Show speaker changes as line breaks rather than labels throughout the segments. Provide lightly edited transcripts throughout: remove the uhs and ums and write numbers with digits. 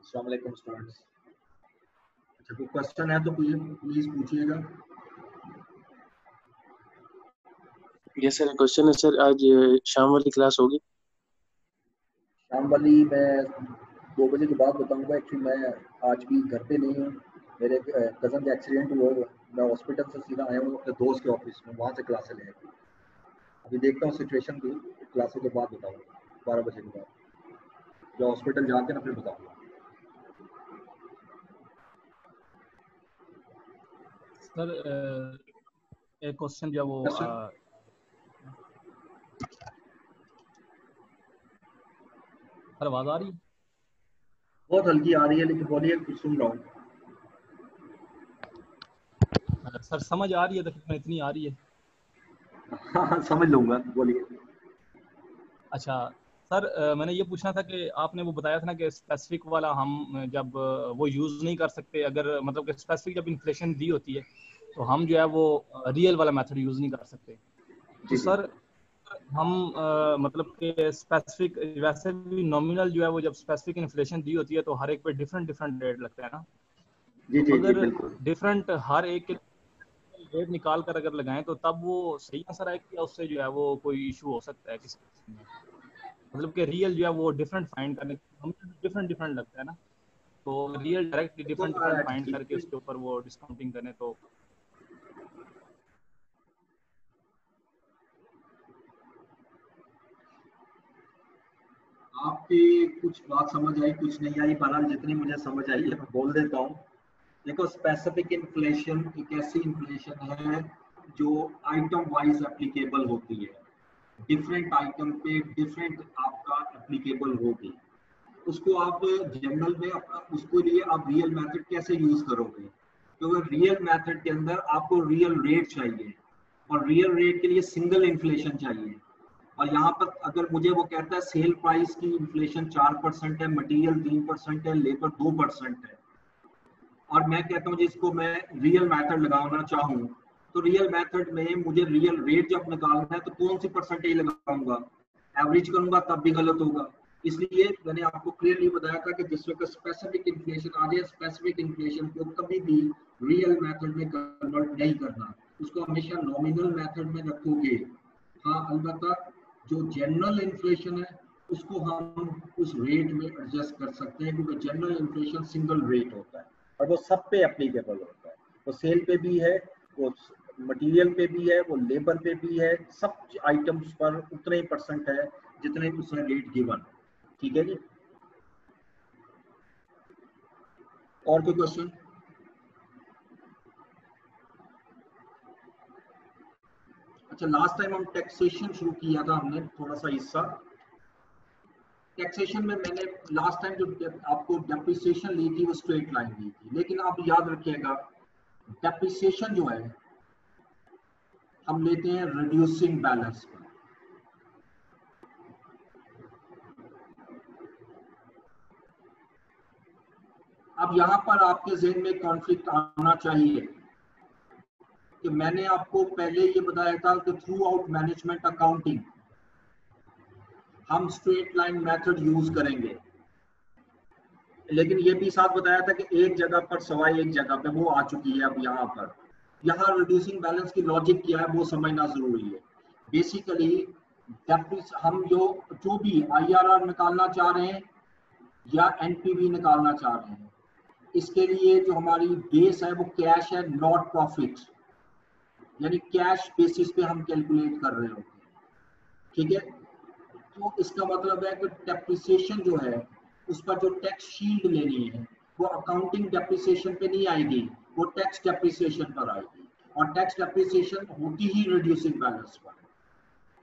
अस्सलाम वालेकुम स्टूडेंट्स। अच्छा, कोई क्वेश्चन है तो प्लीज पूछिएगा।
यस सर, क्वेश्चन है सर, आज शाम वाली क्लास होगी?
शाम वाली मैं 2 बजे के बाद बताऊंगा। एक्चुअली मैं आज भी घर पे नहीं हूँ, मेरे कज़न का एक्सीडेंट हुआ है। मैं हॉस्पिटल से सीधा आया हूँ अपने दोस्त के ऑफिस में, वहाँ से क्लासें लेंगे। अभी देखता हूँ सिचुएशन की, क्लासों के बाद बताऊँगा, 12 बजे के बाद जो हॉस्पिटल जाके ना फिर बताऊँगा।
सर एक क्वेश्चन जो वो सर आवाज आ रही है?
बहुत हल्की आ रही है, लेकिन बोलिए, कुछ सुन रहा हूँ।
सर समझ आ रही है तो कितना इतनी आ रही है?
हाँ समझ लूंगा, बोलिए।
अच्छा सर, मैंने ये पूछना था कि आपने वो बताया था ना कि स्पेसिफिक वाला हम जब वो यूज़ नहीं कर सकते, अगर मतलब कि स्पेसिफिक जब इन्फ्लेशन दी होती है तो हम जो है वो रियल वाला मेथड यूज़ नहीं कर सकते। तो सर हम मतलब कि स्पेसिफिक वैसे भी नॉमिनल जो है वो जब स्पेसिफिक इन्फ्लेशन दी होती है तो हर एक पे डिफरेंट रेट लगता है ना। तो अगर डिफरेंट हर एक के रेट निकाल कर अगर लगाएं तो तब वो सही आंसर आएगा या उससे जो है वो कोई इशू हो सकता है किसी में? मतलब कि रियल जो है वो डिफरेंट फाइंड करने डिफरेंट लगता है ना, तो रियल डायरेक्ट डिफरेंट फाइंड करके उसके ऊपर वो डिस्काउंटिंग करें तो
आपकी कुछ बात समझ आई, कुछ नहीं आई, बहरहाल जितनी मुझे समझ आई है मैं बोल देता हूँ। देखो, स्पेसिफिक इन्फ्लेशन एक ऐसी इन्फ्लेशन है जो आइटम वाइज एप्लीकेबल होती है, डिफरेंट आइटम पे डिफरेंट आपका एप्लीकेबल होगी। उसको आप जनरल में उसको लिए आप रियल मेथड कैसे यूज करोगे? क्योंकि रियल मेथड के अंदर आपको रियल रेट चाहिए, और रियल रेट के लिए सिंगल इन्फ्लेशन चाहिए। और यहाँ पर अगर मुझे वो कहता है सेल प्राइस की इन्फ्लेशन 4% है, मटेरियल 3% है, लेबर 2% है, और मैं कहता हूँ जिसको मैं रियल मेथड लगाना चाहूँ, तो रियल मेथड में मुझे रियल रेट जब निकालना है तो कौन सी परसेंटेज लगाऊंगा? एवरेज करूंगा तब भी गलत होगा। इसलिए मैंने आपको क्लियरली बताया था कि जिस वक्त स्पेसिफिक इन्फ्लेशन आ जाए, स्पेसिफिक इन्फ्लेशन को कभी भी रियल मेथड में कन्वर्ट नहीं करना, उसको हमेशा नॉमिनल मेथड में रखोगे। हाँ, अलबत्ता जो जनरल इन्फ्लेशन है उसको हम उस रेट में एडजस्ट कर सकते हैं, क्योंकि जनरल इन्फ्लेशन सिंगल रेट होता है और वो सब पे एप्लीकेबल होता है। वो सेल पे भी है, वो मटेरियल पे भी है, वो लेबर पे भी है, सब आइटम्स पर उतने ही परसेंट है जितने उसमें रेट गिवन। ठीक है जी। और कोई क्वेश्चन? अच्छा, लास्ट टाइम हम टैक्सेशन शुरू किया था हमने थोड़ा सा हिस्सा। टैक्सेशन में मैंने लास्ट टाइम जो आपको डेप्रिसिएशन ली थी वो स्ट्रेट लाइन ली थी, लेकिन आप याद रखिएगा डेप्रिसिएशन जो है हम लेते हैं रिड्यूसिंग बैलेंस पर। अब यहाँ पर आपके ज़हन में कॉन्फ्लिक्ट आना चाहिए कि मैंने आपको पहले ये बताया था कि थ्रू आउट मैनेजमेंट अकाउंटिंग हम स्ट्रेट लाइन मेथड यूज करेंगे, लेकिन ये भी साथ बताया था कि एक जगह पर सवाई एक जगह पे वो आ चुकी है। अब यहाँ रिड्यूसिंग बैलेंस की लॉजिक क्या है वो समझना जरूरी है। बेसिकली हम जो भी IRR निकालना चाह रहे हैं या NPV निकालना चाह रहे हैं, इसके लिए जो हमारी बेस है वो कैश है, नॉट प्रॉफिट, यानी कैश बेसिस पे हम कैलकुलेट कर रहे होते हैं। ठीक है, तो इसका मतलब है कि डेप्रिसिएशन जो है उस पर जो टैक्स शील्ड लेनी है वो अकाउंटिंग डेप्रिसिएशन पे नहीं आएगी, वो टैक्स डेप्रिसिएशन पर आएगी, और टैक्स डेप्रिसिएशन होती ही रिड्यूसिंग बैलेंस पर।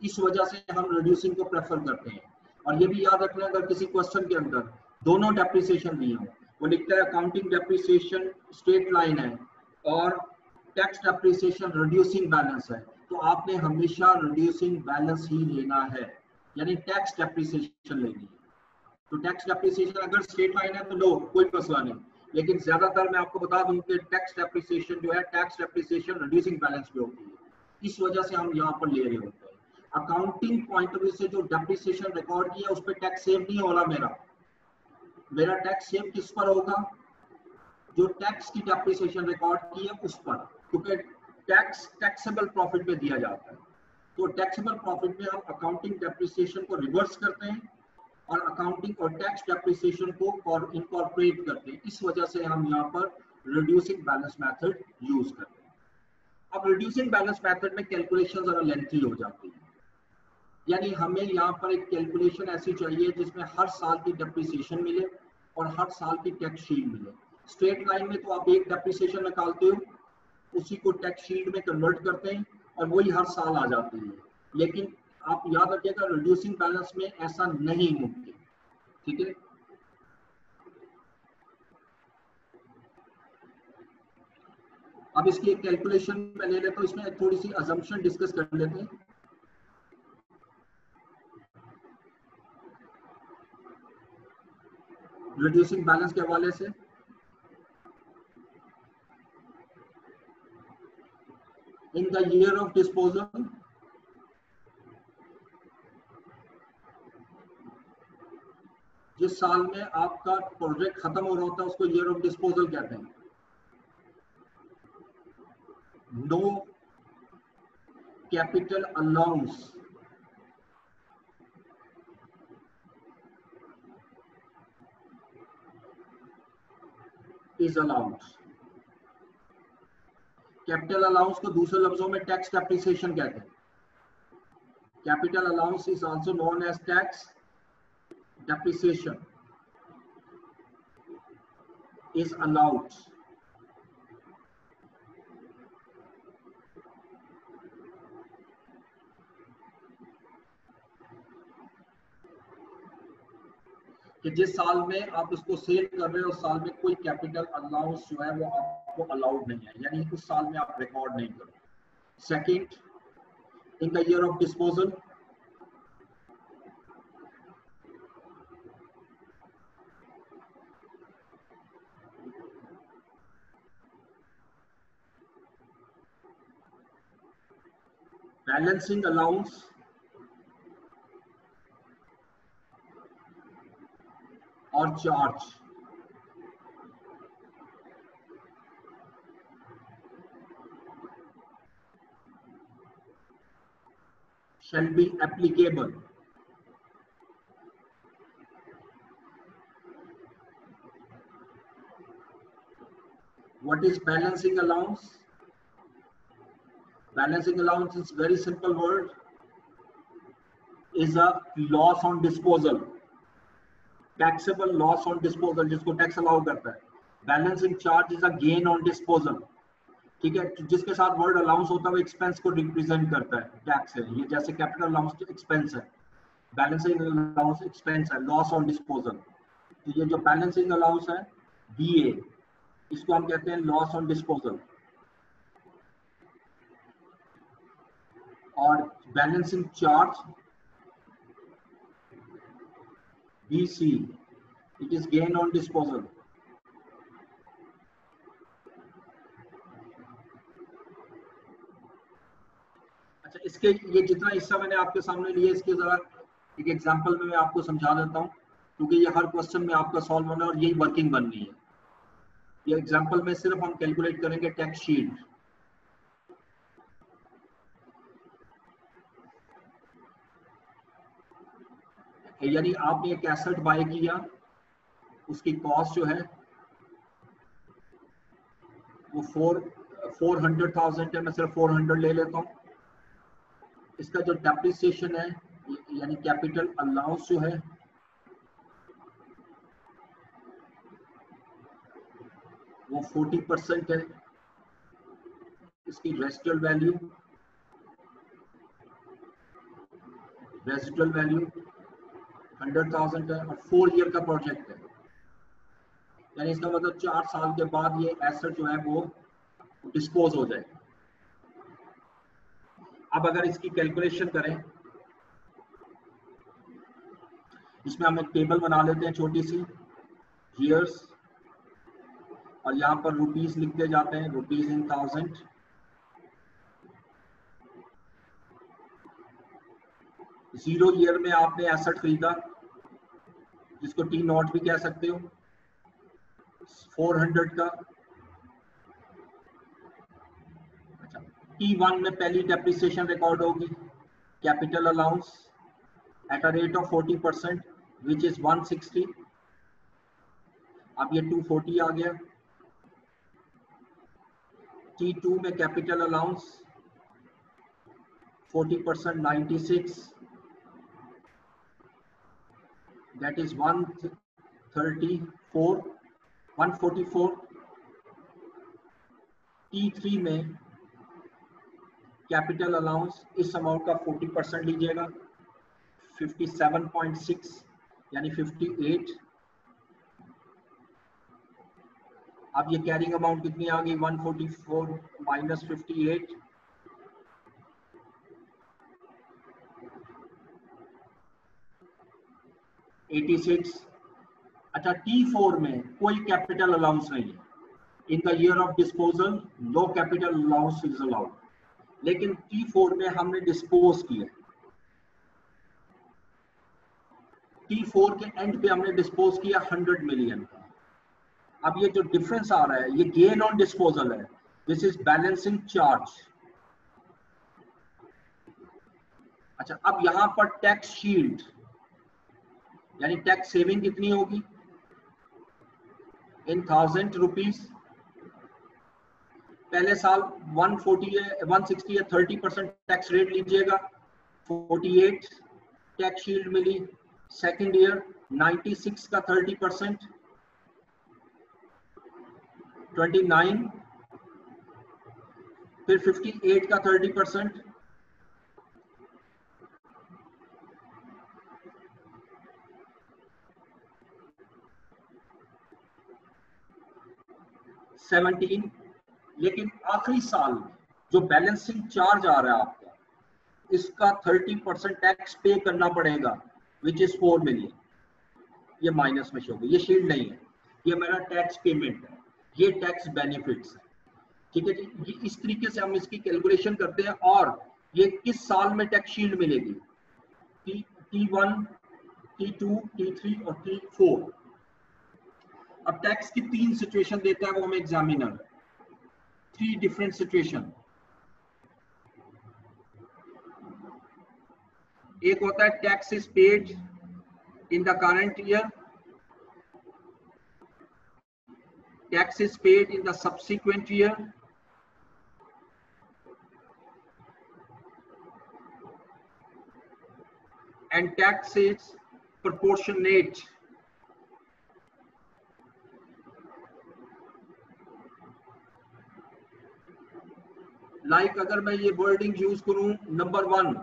इस वजह से हम रिड्यूसिंग को प्रेफर करते हैं। और ये भी याद रखना, अगर किसी क्वेश्चन के अंदर दोनों डेप्रिसिएशन नहीं हो, वो लिखता है अकाउंटिंग डेप्रिसिएशन स्ट्रेट लाइन है और टैक्स डेप्रिसिएशन रिड्यूसिंग बैलेंस है, तो आपने हमेशा रिड्यूसिंग बैलेंस ही लेना है, यानी टैक्स डेप्रिसिएशन लेनी है। तो टैक्स डेप्रिसिएशन अगर स्ट्रेट लाइन है तो लो, कोई मसला नहीं, लेकिन ज्यादातर मैं आपको बता दूं कि टैक्स डेप्रिसिएशन जो है, टैक्स डेप्रिसिएशन रिड्यूसिंग बैलेंस पे होती है, इस वजह से हम यहाँ पर ले रहे होते हैं। अकाउंटिंग पॉइंट ऑफ व्यू से जो डेप्रिसिएशन रिकॉर्ड किया उस पर टैक्स सेव नहीं हो रहा, मेरा टैक्स सेव किस पर होगा, जो टैक्स की डेप्रिसिएशन रिकॉर्ड की है उस पर, क्योंकि टैक्स टैक्सेबल प्रॉफिट पे दिया जाता है। तो टैक्सेबल प्रॉफिट में हम अकाउंटिंग डेप्रिसिएशन को रिवर्स करते हैं और अकाउंटिंग और टैक्स डेप्रिसिएशन को इनकॉर्पोरेट करते हैं, इस वजह से हम यहाँ पर रिड्यूसिंग बैलेंस मेथड यूज करते हैं। अब रिड्यूसिंग बैलेंस मेथड में कैलकुलेशन जरा लेंथी हो जाती है, यानी हमें यहाँ पर एक कैलकुलेशन ऐसी चाहिए जिसमें हर साल की डेप्रिसिएशन मिले और हर साल की टैक्स शीट मिले। स्ट्रेट लाइन में तो आप एक डेप्रिसिएशन निकालते हो, उसी को टैक्स शीट में कन्वर्ट करते हैं और वही हर साल आ जाती है, लेकिन आप याद रखिएगा रिड्यूसिंग बैलेंस में ऐसा नहीं मुमकिन, ठीक है। अब इसकी एक कैलकुलेशन मैं ले लेता हूं, इसमें थोड़ी सी अजम्पशन डिस्कस कर लेते हैं। रिड्यूसिंग बैलेंस के हवाले से इन द ईयर ऑफ डिस्पोजल, जिस साल में आपका प्रोजेक्ट खत्म हो रहा होता है उसको ईयर ऑफ डिस्पोजल कहते हैं। No capital allowance is allowed. Capital allowance को दूसरे लफ्जों में टैक्स डेप्रिसिएशन कहते हैं। Capital allowance is also known as tax depreciation is allowed। कि जिस साल में आप उसको सेल कर रहे हो उस साल में कोई कैपिटल अलाउंस जो है वो आपको अलाउड नहीं है, यानी उस साल में आप रिकॉर्ड नहीं करो। Second, in the year of disposal, balancing allowance और charge shall be applicable। What is balancing allowance? Balancing allowance is very simple word, is a loss on disposal, taxable loss on disposal जिसको tax allow करता है। Balancing charge is a gain on disposal, ठीक है। जिसके साथ word allowance होता है वो एक्सपेंस को रिप्रेजेंट करता है, टैक्स है ये, जैसे कैपिटल अलाउंस एक्सपेंस है, बैलेंसिंग अलाउंस एक्सपेंस है, लॉस ऑन डिस्पोजल। तो ये जो बैलेंसिंग अलाउंस है BA, इसको हम कहते हैं लॉस ऑन डिस्पोजल। और balancing charge BC, it is gain on disposal. अच्छा, इसके ये जितना हिस्सा मैंने आपके सामने लिया, इसके जरा एक एग्जांपल में मैं आपको समझा देता हूं, क्योंकि ये हर क्वेश्चन में आपका सॉल्व होना है और यही वर्किंग बननी है। ये एग्जांपल में सिर्फ हम कैलकुलेट करेंगे टैक्स शीट। यानी आपने एक एसेट बाय किया, उसकी कॉस्ट जो है वो 400,000 है, मैं सिर्फ 400 ले लेता हूं। इसका जो डेप्रिसिएशन है यानी कैपिटल अलाउंस जो है वो 40% है। इसकी रेसिडुअल वैल्यू रेजिडुअल वैल्यू 100,000 है और 4 ईयर का प्रोजेक्ट है, यानी इसका मतलब 4 साल के बाद ये एसेट जो है वो डिस्पोज हो जाए। अब अगर इसकी कैलकुलेशन करें, इसमें हम एक टेबल बना लेते हैं छोटी सी, ईयर्स, और यहाँ पर रुपीस लिखते जाते हैं, रुपीस इन 1000। जीरो ईयर में आपने एसेट खरीदा, जिसको टी नॉट भी कह सकते हो, 400 का। अच्छा, T1 में पहली डेप्रिसिएशन रिकॉर्ड होगी, capital allowance at a rate of 40%, which is 160। अब ये 240 आ गया। T2 में capital allowance 40%, 96, that is 144। T3 में कैपिटल अलाउंस इस अमाउंट का 40% लीजिएगा, 57.6 यानी 58। अब ये कैरिंग अमाउंट कितनी आ गई, 144 माइनस 58, 86। अच्छा, T4 में कोई कैपिटल अलाउंस नहीं है। In the year of disposal no capital allowance is allowed, लेकिन T4 में हमने डिस्पोज किया। T4 के एंड पे हमने डिस्पोज किया 100 मिलियन का। अब ये जो डिफरेंस आ रहा है ये गेन ऑन डिस्पोजल है, दिस इज बैलेंसिंग चार्ज। अच्छा, अब यहां पर टैक्स शील्ड यानी टैक्स सेविंग कितनी होगी, इन 1000 रुपीज। पहले साल 140 है, 160 है, 30% टैक्स रेट लीजिएगा, 48 टैक्स शील्ड मिली। सेकेंड ईयर 96 का 30%, 29, फिर 58 का 30%, सेवनटीन। लेकिन आखिरी साल जो बैलेंसिंग चार्ज आ रहा है आपका, इसका 30% टैक्स पे करना पड़ेगा, विच इज 4 मिलियन। ये माइनस में शो होगा, ये शील्ड नहीं है, ये मेरा टैक्स पेमेंट है, ये टैक्स बेनिफिट्स है। ठीक है जी, ये इस तरीके से हम इसकी कैलकुलेशन करते हैं। और ये किस साल में टैक्स शील्ड मिलेगी, T1, T2, T3 और T4। अब टैक्स की 3 सिचुएशन देता है वो हमें एग्जामिनर, 3 डिफरेंट सिचुएशन। एक होता है tax is paid in the current year, tax is paid in the subsequent year, and tax is proportionate like अगर मैं ये वर्डिंग यूज करूं, number 1,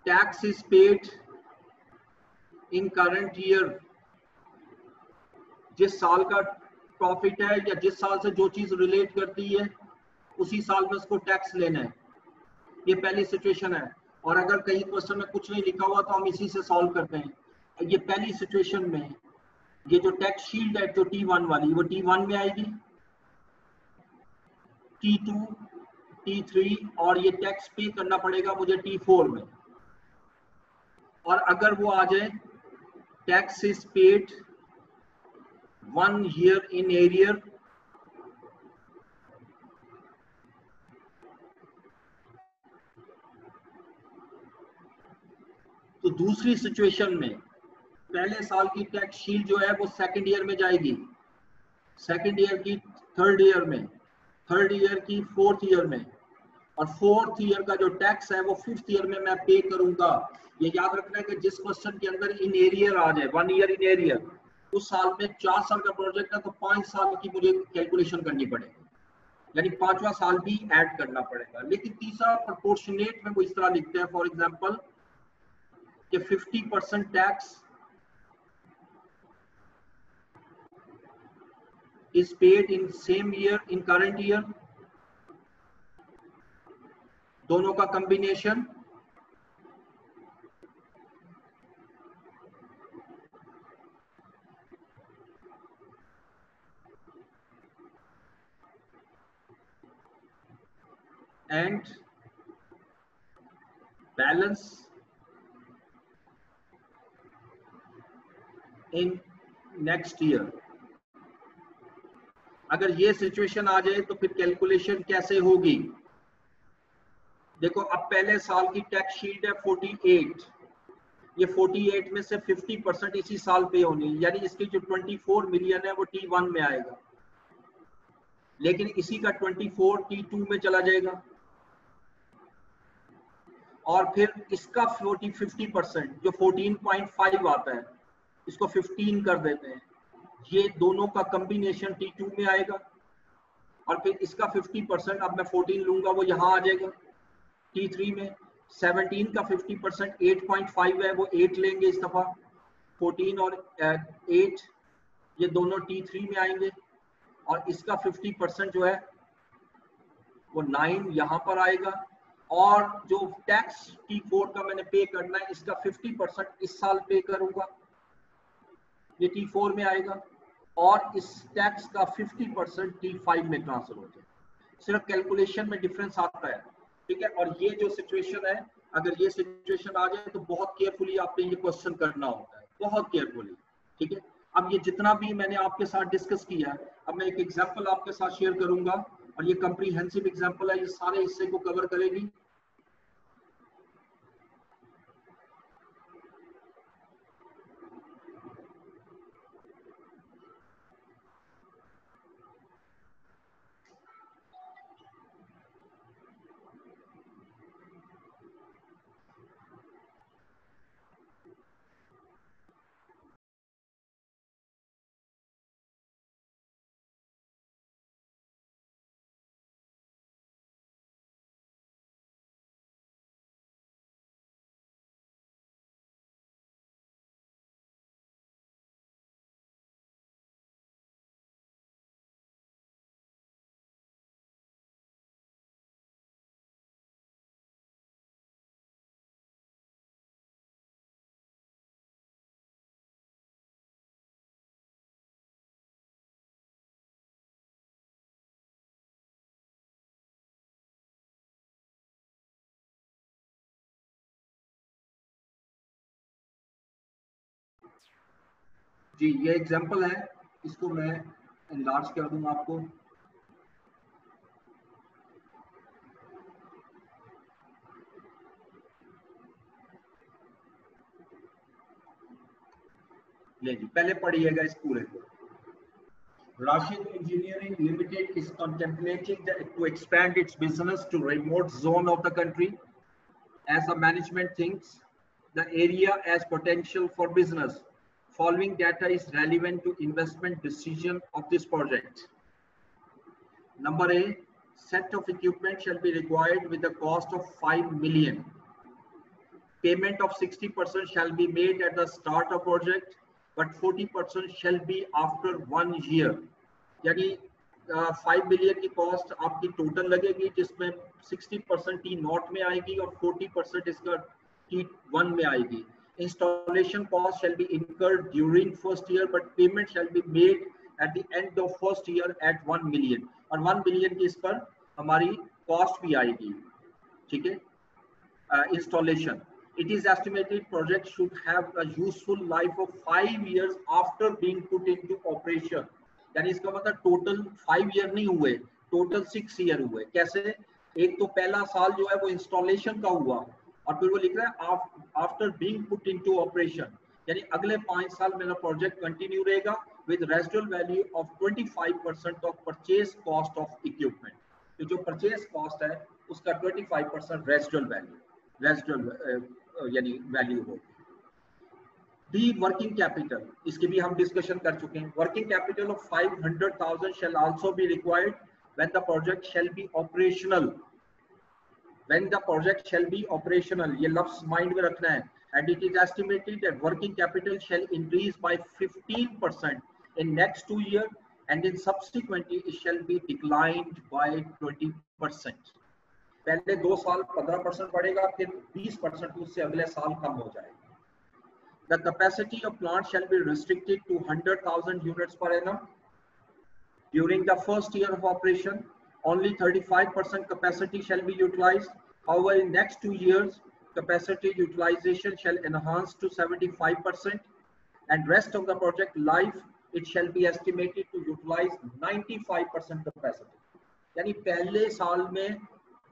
tax is paid in current year, जिस साल का प्रॉफिट है या जिस साल से जो चीज रिलेट करती है उसी साल में उसको टैक्स लेना है। ये पहली सिचुएशन है। और अगर कहीं क्वेश्चन में कुछ नहीं लिखा हुआ तो हम इसी से सॉल्व करते हैं। ये पहली सिचुएशन में ये जो टैक्स शील्ड है जो T1 वाली, वो T1 में आएगी, T2, T3, और ये टैक्स पे करना पड़ेगा मुझे T4 में। और अगर वो आ जाए tax is paid 1 year in arrear, तो दूसरी सिचुएशन में पहले साल की टैक्स शील्ड जो है वो सेकंड ईयर में जाएगी, सेकंड ईयर की थर्ड ईयर में, थर्ड ईयर की फोर्थ ईयर में, और फोर्थ ईयर का जो टैक्स है वो फिफ्थ ईयर में मैं पे करूंगा। ये याद रखना है कि जिस क्वेश्चन के अंदर इन एरियर आ जाए, 1 ईयर इन एरियर, उस साल में 4 साल का प्रोजेक्ट है तो 5 साल की मुझे कैलकुलेशन करनी पड़ेगी। यानी 5वां साल भी ऐड करना पड़ेगा। लेकिन तीसरा प्रोपोर्शनेट में वो इस तरह लिखते हैं, फॉर एग्जांपल कि 50% tax is paid in same year in current year, दोनों का combination, and balance in next year। अगर ये सिचुएशन आ जाए तो फिर कैलकुलेशन कैसे होगी? देखो अब पहले साल की टैक्स शीट है 48, ये 48 में से 50% इसी साल पे होनी, यानी इसकी जो 24 मिलियन है वो T1 में आएगा, लेकिन इसी का 24 T2 में चला जाएगा, और फिर इसका 50% जो 14.5 आता है इसको 15 कर देते हैं, ये दोनों का कॉम्बिनेशन T2 में आएगा, और फिर इसका 50% अब मैं 14 लूंगा वो यहाँ आ जाएगा T3 में। 17 का 50% 8.5 है वो 8 लेंगे इस दफा, 14 और 8 ये दोनों T3 में आएंगे, और इसका 50% जो है वो 9 यहाँ पर आएगा, और जो टैक्स T4 का मैंने पे करना है इसका 50% इस साल पे करूंगा, ये T4 में आएगा, और इस टैक्स का 50% T5 में ट्रांसफर हो जाए। सिर्फ कैलकुलेशन में डिफरेंस आता है, ठीक है। और ये जो सिचुएशन है, अगर ये सिचुएशन आ जाए तो बहुत केयरफुली आपने ये क्वेश्चन करना होता है, बहुत केयरफुली, ठीक है। अब ये जितना भी मैंने आपके साथ डिस्कस किया है, अब मैं एक एग्जांपल आपके साथ शेयर करूंगा, और ये कंप्रीहेंसिव एग्जांपल है, ये सारे हिस्से को कवर करेगी। जी ये एग्जांपल है, इसको मैं एनलार्ज कर दूंगा आपको। ले जी पहले पढ़िएगा इस पूरे को। Rashid Engineering Limited is contemplating to expand its business to remote zone of the country. As the management thinks the area as potential for business, following data is relevant to investment decision of this project. Number A, set of equipment shall be required with the cost of 5 million. Payment of 60% shall be made at the start of project, but 40% shall be after 1 year. यानी 5 million की cost आपकी total लगेगी, जिसमें 60% T0 में आएगी और 40% इसका T1 में आएगी। Installation cost shall be incurred during first year, but payment shall be made at the end of first year at 1 million, और 1 मिलियन की इस पर हमारी कॉस्ट भी आएगी, ठीक है। Installation. It is estimated project should have a useful life of 5 years after being put into operation. यानी इसका मतलब टोटल 5 ईयर नहीं हुए, टोटल 6 ईयर हुए। कैसे? एक तो पहला साल जो है वो इंस्टॉलेशन का हुआ, और फिर वो लिख रहा है after being put into operation, यानी अगले 5 साल मेरा प्रोजेक्ट कंटिन्यू रहेगा with residual value of 25% of purchase cost of equipment. तो जो परचेज कॉस्ट है उसका 25% रेजिडुअल यानी वैल्यू होगी। दी वर्किंग कैपिटल, इसकी भी हम डिस्कशन कर चुके हैं। Working capital of 500,000 shall also be required when the project shall be operational, when the project shall be operational, ये लफ्ज माइंड में रखना है, and it is estimated that working capital shall increase by 15% in next 2 years and in subsequently it shall be declined by 20%. पहले 2 साल 15% बढ़ेगा, फिर 20% उससे अगले साल कम हो जाएगा. The capacity of plant shall be restricted to 100,000 units per annum. During the first year of operation, only 35% capacity shall be utilized. However, in next 2 years, capacity utilization shall enhance to 75%, and rest of the project life, it shall be estimated to utilize 95% capacity. यानी पहले साल में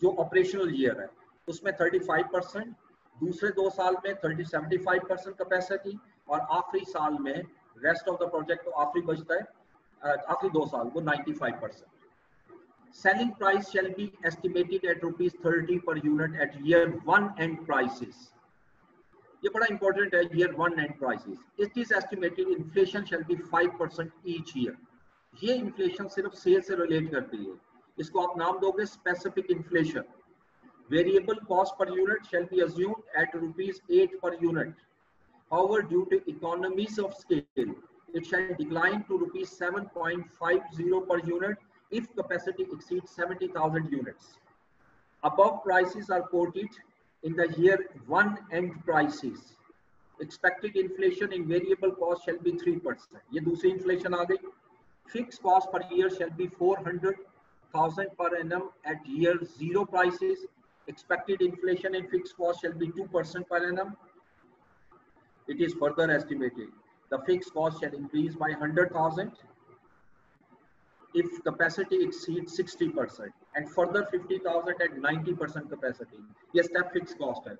जो operational year है उसमें 35%, दूसरे 2 साल में 75% कैपेसिटी, और आखिरी साल में रेस्ट ऑफ द प्रोजेक्ट, तो आखिरी बचता है आखिरी 2 साल वो 95%. Selling price shall be estimated at ₹30 per unit at year 1 end prices. ये बड़ा important है, year 1 end prices. It is estimated inflation shall be 5% each year. ये inflation सिर्फ सेल से रिलेट करती है, इसको आप नाम दोगे specific inflation. Variable cost per unit shall be assumed at ₹8 per unit. However, due to economies of scale, it shall decline to ₹7.50 per unit if capacity exceeds 70,000 units. Above prices are quoted in the year 1 end prices. Expected inflation in variable cost shall be 3%. ये दूसरी inflation आ गई. Fixed cost per year shall be 400,000 per annum at year 0 prices. Expected inflation in fixed cost shall be 2% per annum. It is further estimated the fixed cost shall increase by 100,000 if capacity exceeds 60%, and further 50,000 at 90% capacity. Yes, step fixed cost है.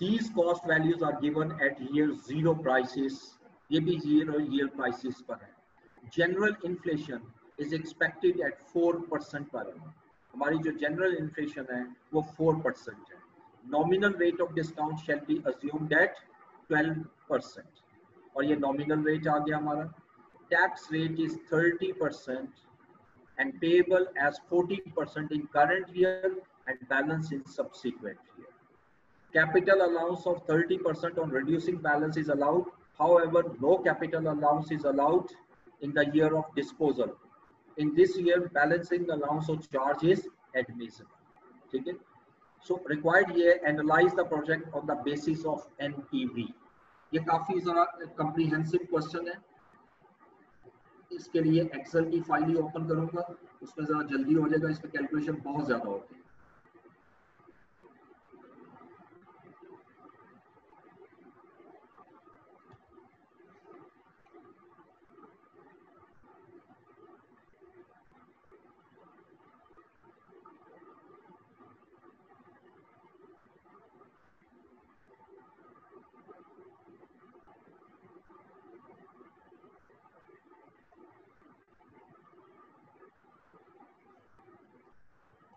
These cost values are given at year 0 prices. ये भी 0 year prices पर है. General inflation is expected at 4% per annum. हमारी जो general inflation है वो 4% है. Nominal rate of discount shall be assumed at 12%. और ये nominal rate आ गया हमारा. Tax rate is 30% and payable as 40% in current year and balance in subsequent year. Capital allowance of 30% on reducing balance is allowed. However, no capital allowance is allowed in the year of disposal. In this year, balancing allowance of charge is admissible. ठीक है? So required year analyze the project on the basis of NPV. ये काफी जरा comprehensive question है. इसके लिए Excel की file ही open करूंगा, उसमें जरा जल्दी हो जाएगा, इसमें कैलकुलेशन बहुत ज्यादा होती है.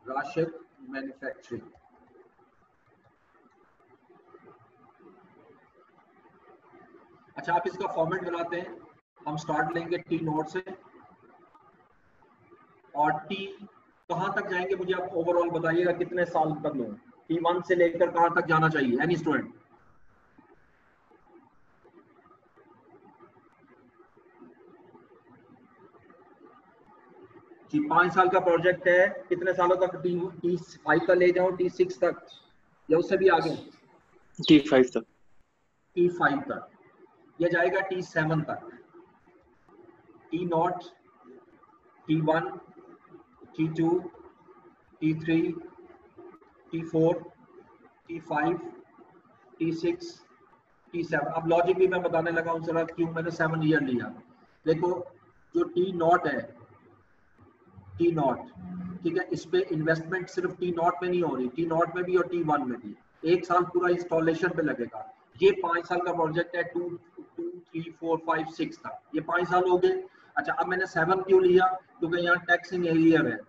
राशिद मैन्युफैक्चरिंग. अच्छा, आप इसका फॉर्मेट बनाते हैं. हम स्टार्ट लेंगे टी नोट से, और टी कहां तक जाएंगे मुझे आप ओवरऑल बताइएगा कितने साल तक लूं. T1 से लेकर कहां तक जाना चाहिए एनी स्टूडेंट? जी 5 साल का प्रोजेक्ट है, कितने सालों तक T5 का ले जाऊं, T6 तक या उससे भी आगे?
T5 तक.
T5 तक. यह जाएगा T7 तक. T0, T1, T2, T3, T4, T5, T6, T7. अब लॉजिक भी मैं बताने लगा हूं जरा, क्यों मैंने 7 ईयर लिया. देखो जो T0 है, T0 ठीक है, इस पे इन्वेस्टमेंट सिर्फ T0 में नहीं हो रही, T0 में भी और T1 में भी. 1 साल पूरा इंस्टॉलेशन पे लगेगा. ये 5 साल का प्रोजेक्ट है, 2, 3, 4, 5, 6 तक. ये 5 साल हो गए. अच्छा, अब मैंने 7 क्यों लिया? क्योंकि यहाँ टैक्स इन एरियर है,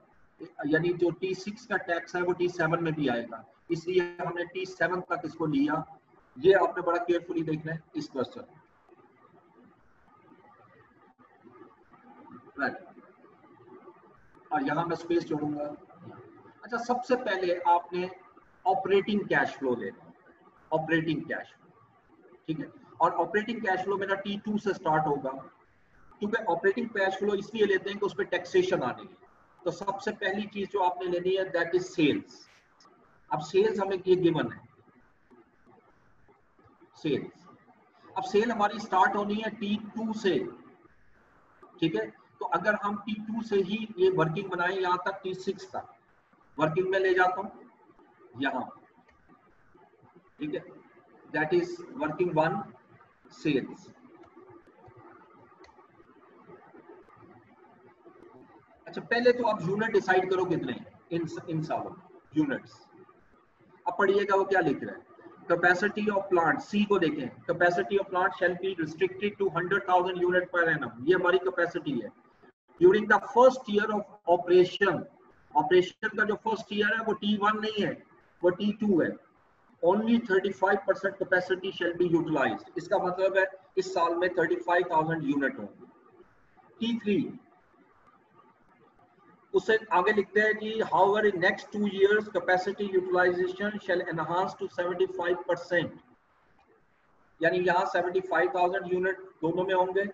यानी जो T6 का टैक्स है वो T7 में भी आएगा, इसलिए हमने T7 तक इसको लिया. ये आपने बड़ा केयरफुली देखना है इस क्वेश्चन. राइट, और यहाँ मैं स्पेस जोड़ूंगा। अच्छा, सबसे पहले आपने ऑपरेटिंग कैश फ्लो लेना, ऑपरेटिंग कैश फ्लो, ठीक है। और ऑपरेटिंग कैश फ्लो मेरा T2 से स्टार्ट होगा, क्योंकि ऑपरेटिंग कैश फ्लो इसलिए लेते हैं कि उस पर टैक्सेशन आनी है। तो सबसे पहली चीज जो आपने लेनी है दैट इज सेल्स। अब सेल्स हमें ये गिवन है, सेल्स। अब सेल हमारी स्टार्ट होनी है T2 से, ठीक है। तो अगर हम T2 से ही ये वर्किंग बनाए यहां तक T6 तक, वर्किंग में ले जाता हूं यहां, ठीक है। That is working 1 sales. अच्छा, पहले तो आप यूनिट डिसाइड करो कितने इन सालों यूनिट्स। अब पढ़िएगा वो क्या लिख रहा है। कैपेसिटी ऑफ प्लांट, सी को देखें, capacity of plant shall be restricted to 100,000 unit per annum. ये हमारी कैपेसिटी है during the first year of operation. Operation का जो फर्स्ट ईयर है वो T1 नहीं है, वो T2 है। Only 35% capacity shall be utilised. इसका मतलब है इस साल में 35,000 यूनिट होंगे। T3 उससे आगे लिखते हैं कि however in next 2 years capacity utilisation shall enhance to 75%। यानी यहाँ 75,000 यूनिट दोनों में होंगे।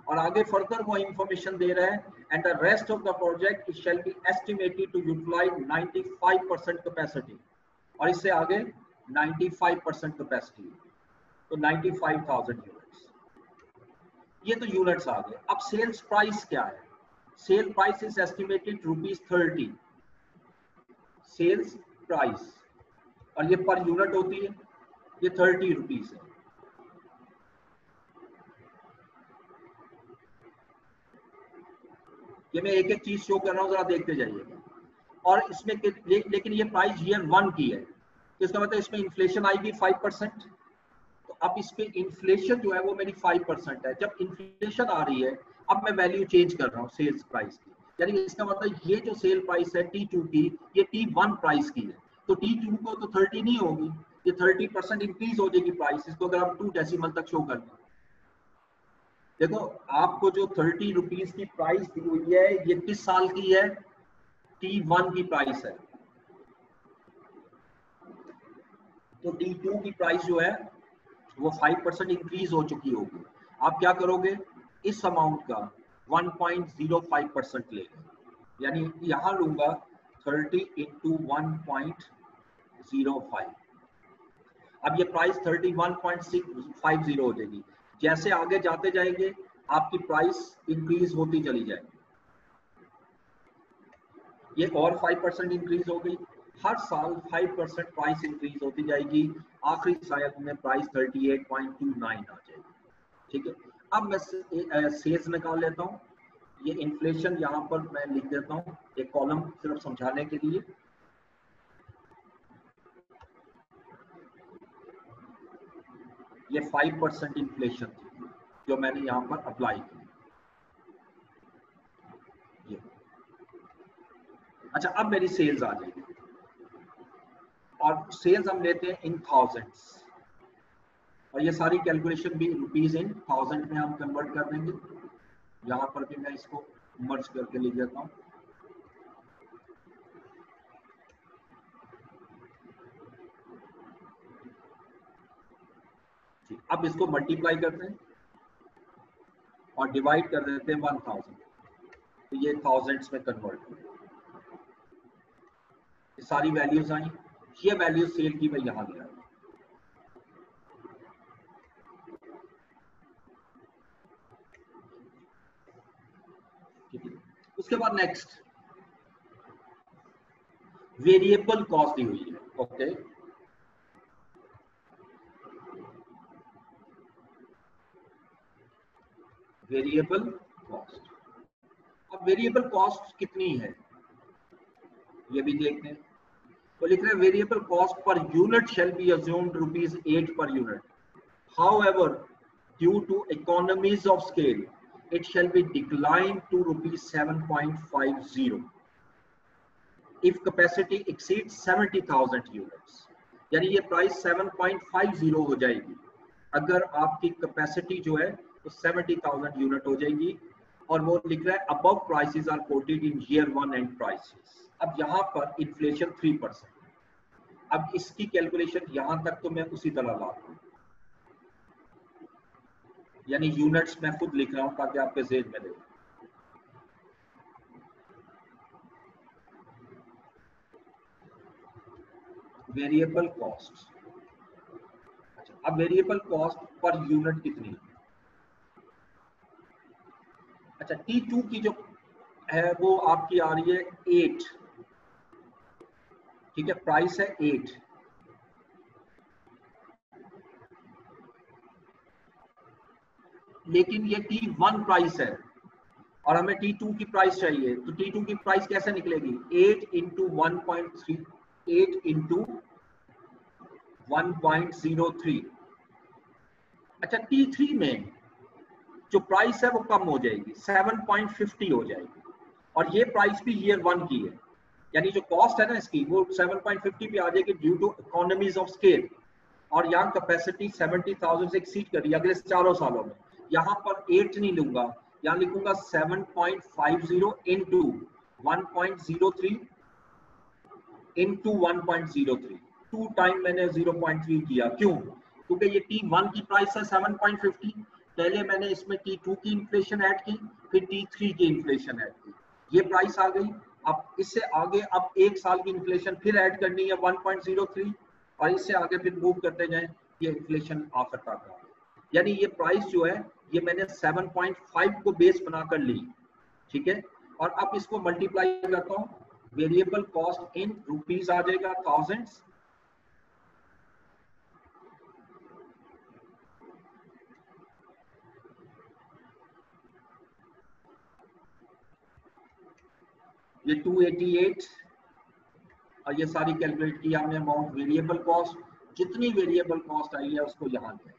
और आगे फर्दर वो इंफॉर्मेशन दे रहा है and the rest of the project shall be estimated to utilise 95% capacity. और इससे आगे 95% कैपेसिटी, तो 95,000 यूनिट्स। ये तो यूनिट्स आ गए। अब सेल्स प्राइस क्या है? Sale price is estimated ₹30। Sales price, और ये पर यूनिट होती है, ये ₹30 है। ये मैं एक एक चीज शो कर रहा हूं, जरा देखते जाइएगा। और इसमें लेकिन ये प्राइस ईयर 1 की है, तो इसका मतलब इसमें इन्फ्लेशन आएगी 5%। तो अब इस पे इन्फ्लेशन जो है वो मेरी 5% है। जब इन्फ्लेशन आ रही है, अब मैं वैल्यू चेंज कर रहा हूँ सेल्स प्राइस की। यानी इसका मतलब ये जो सेल प्राइस है T2 की, ये T1 प्राइस की है। तो T2 को तो 30 नहीं होगी, ये 30% इंक्रीज हो जाएगी प्राइस। इसको अगर हम 2 डेसिमल तक शो कर दें, देखो आपको जो ₹30 की प्राइस दी हुई है, ये किस साल की है? T1 की प्राइस है। तो T2 की प्राइस जो है वो 5% इंक्रीज हो चुकी होगी। आप क्या करोगे? इस अमाउंट का 1.05% लेगा, यानी यहां लूंगा 30 into 1.05। अब ये प्राइस 31.650 हो जाएगी। जैसे आगे जाते जाएंगे आपकी प्राइस इंक्रीज होती चली जाएगी। ये और 5% इंक्रीज हो गई। हर साल 5% प्राइस इंक्रीज होती जाएगी। आखिरी साल में प्राइस 38.29 आ जाएगी, ठीक है। अब मैं सेल्स निकाल लेता हूँ। ये इन्फ्लेशन यहाँ पर मैं लिख देता हूँ, एक कॉलम सिर्फ समझाने के लिए। ये 5% इन्फ्लेशन थी जो मैंने यहाँ पर अप्लाई की। ये अच्छा, अब मेरी सेल्स आ जाएगी, और सेल्स हम लेते हैं इन थाउजेंड्स। और ये सारी कैलकुलेशन भी रुपीज इन थाउजेंड में हम कन्वर्ट कर देंगे। यहाँ पर भी मैं इसको मर्ज करके लिख देता हूँ। अब इसको मल्टीप्लाई करते हैं और डिवाइड कर देते हैं 1000, तो ये थाउजेंड्स में कन्वर्ट हो। ये सारी वैल्यूज आई। ये वैल्यू सेल की मैं यहाँ ले आया। उसके बाद नेक्स्ट वेरिएबल कॉस्ट दी हुई है, ओके। वेरिएबल कॉस्ट, अब वेरिएबल कॉस्ट कितनी है ये भी देखते हैं। तो लिख रहे हैं variable cost per unit shall be assumed ₹8 per unit. However, due to economies of scale, it shall be declined to ₹7.50 if capacity exceeds 70,000 units. यानी ये प्राइस 7.50 हो जाएगी अगर आपकी कैपेसिटी जो है तो 70,000 यूनिट हो जाएगी। और वो लिख रहा है above prices are quoted in year 1 and prices. अब यहाँ पर इन्फ्लेशन 3%। अब इसकी कैलकुलेशन यहां तक तो मैं उसी तरह ला दूं, यानी यूनिट्स मैं खुद लिख रहा हूं ताकि आपके जेहन में रहे। वेरिएबल कॉस्ट, अच्छा अब वेरिएबल कॉस्ट पर यूनिट कितनी है? अच्छा T2 की जो है वो आपकी आ रही है 8, ठीक है, प्राइस है 8। लेकिन ये T1 प्राइस है और हमें T2 की प्राइस चाहिए, तो T2 की प्राइस कैसे निकलेगी? 8 इंटू 1.3, 8 इंटू 1.03। अच्छा T3 में जो प्राइस है वो कम हो जाएगी, 7.50 हो जाएगी, और ये प्राइस भी ईयर 1 की है, यानी जो कॉस्ट है ना इसकी वो 7.50 पे आ जाएगी due to economies of scale. और यहाँ कैपेसिटी 70,000 से एक्सीड कर रही है अगले 4 सालों में। यहाँ पर 8 नहीं लूंगा, यहाँ लिखूंगा 7.50 इंटू 1.03 इंटू 1.03, 2 टाइम मैंने 0.3 किया। क्यों? क्योंकि ये T1 की प्राइस है 7.50, पहले मैंने इसमें T2 की इन्फ्लेशन ऐड की, फिर T3 की इन्फ्लेशन ऐड की, ये प्राइस आ गई। अब इससे आगे अब 1 साल की इन्फ्लेशन फिर ऐड करनी है 1.03, और इससे आगे फिर मूव करते जाएं, ये इन्फ्लेशन आखिर तक आ गई। यानी ये प्राइस जो है ये मैंने 7.5 को बेस बनाकर ली, ठीक है। और अब इसको मल्टीप्लाई करता हूँ, वेरिएबल कॉस्ट इन रुपीज आ जाएगा थाउजेंड्स, ये 288, और ये सारी कैलकुलेट की हमने अमाउंट वेरिएबल कॉस्ट, जितनी वेरिएबल कॉस्ट आई है उसको यहां ले।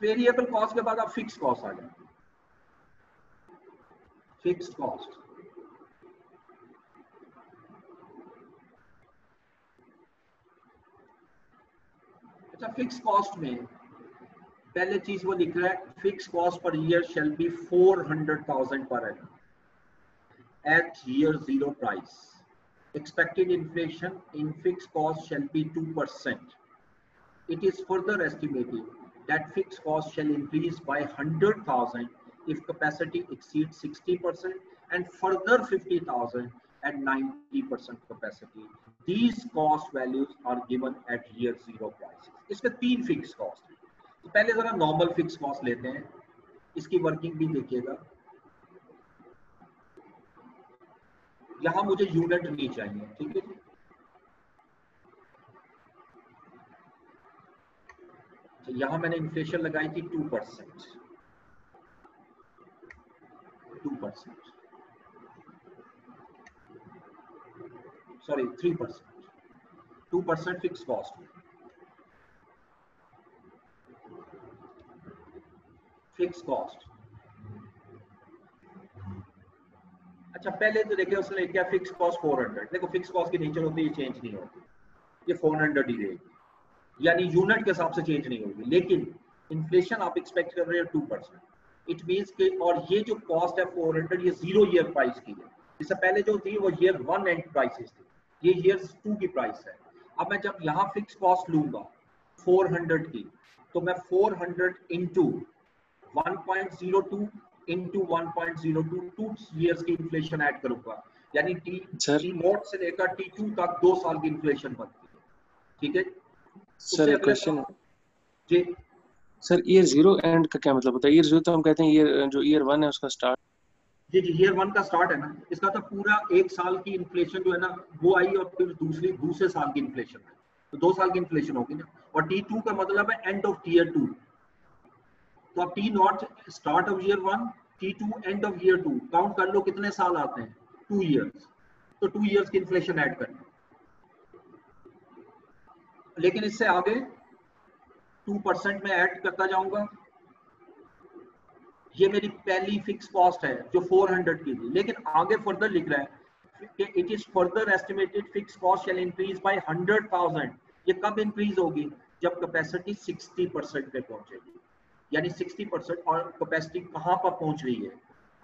वेरिएबल कॉस्ट के बाद आप फिक्स कॉस्ट आ जाए, फिक्स कॉस्ट। अच्छा फिक्स कॉस्ट में पहले चीज वो लिख रहा है, fix cost per year shall be 400,000 per annum at year 0 price. Expected inflation in fixed cost shall be 2%. It is further estimated that fixed cost shall increase by 100,000 if capacity exceeds 60% and further 50,000 at 90% capacity. These cost values are given at year 0 prices. इसके 3 fix cost हैं। तो पहले जरा normal fix cost लेते हैं, इसकी working भी देखिएगा। यहां मुझे यूनिट नहीं चाहिए, ठीक है जी। तो यहां मैंने इन्फ्लेशन लगाई थी 2%, 2%, sorry 3%, 2% fix cost, fix cost. अच्छा पहले तो देखिए उसने क्या फिक्स कॉस्ट 400, देखो फिक्स कॉस्ट की नेचर होती है ये चेंज नहीं होती, ये 400 ही रहेगी, यानी यूनिट के हिसाब से चेंज नहीं होगी। लेकिन इन्फ्लेशन आप एक्सपेक्ट कर रहे हो 2%, इट मींस के, और ये जो कॉस्ट है 400 ये 0 ईयर प्राइस की है, इससे पहले जो थी वो ईयर 1 एंड प्राइसेस थी, ये ईयर 2 की प्राइस है। अब मैं जब यहाँ फिक्स कॉस्ट लूंगा 400 की, तो मैं 400 इंटू 1.02 इंटू 1.02 2 ईयर्स की इन्फ्लेशन ऐड करूंगा, यानी टी नोट से लेकर T2 तक 2 साल की इन्फ्लेशन बनती है, ठीक है।
सर एक question
ji
sir, year 0 end का क्या मतलब होता है? ईयर 0 तो हम कहते हैं ईयर जो ईयर 1 है उसका स्टार्ट।
जी जी ईयर 1 का स्टार्ट है ना, इसका तो पूरा 1 साल की इन्फ्लेशन जो है ना वो आई, और फिर दूसरे साल की इन्फ्लेशन है, तो 2 साल की इन्फ्लेशन होगी ना। और T2 का मतलब है एंड ऑफ ईयर 2, तो अब T not start of year 1, T2 end of year 2, count कर लो कितने साल आते हैं, 2 ईयर्स, तो 2 ईयर्स की इन्फ्लेशन ऐड करना। लेकिन इससे आगे 2% में ऐड करता जाऊंगा, ये मेरी पहली फिक्स कॉस्ट है जो 400 की थी। लेकिन आगे फर्दर लिख रहा है कि it is further estimated fix cost shall increase by 100,000 ये कब इंक्रीज होगी? जब कैपेसिटी 60% पे पहुंचेगी, यानी 60%, और कैपेसिटी कहां पर पहुंच रही है?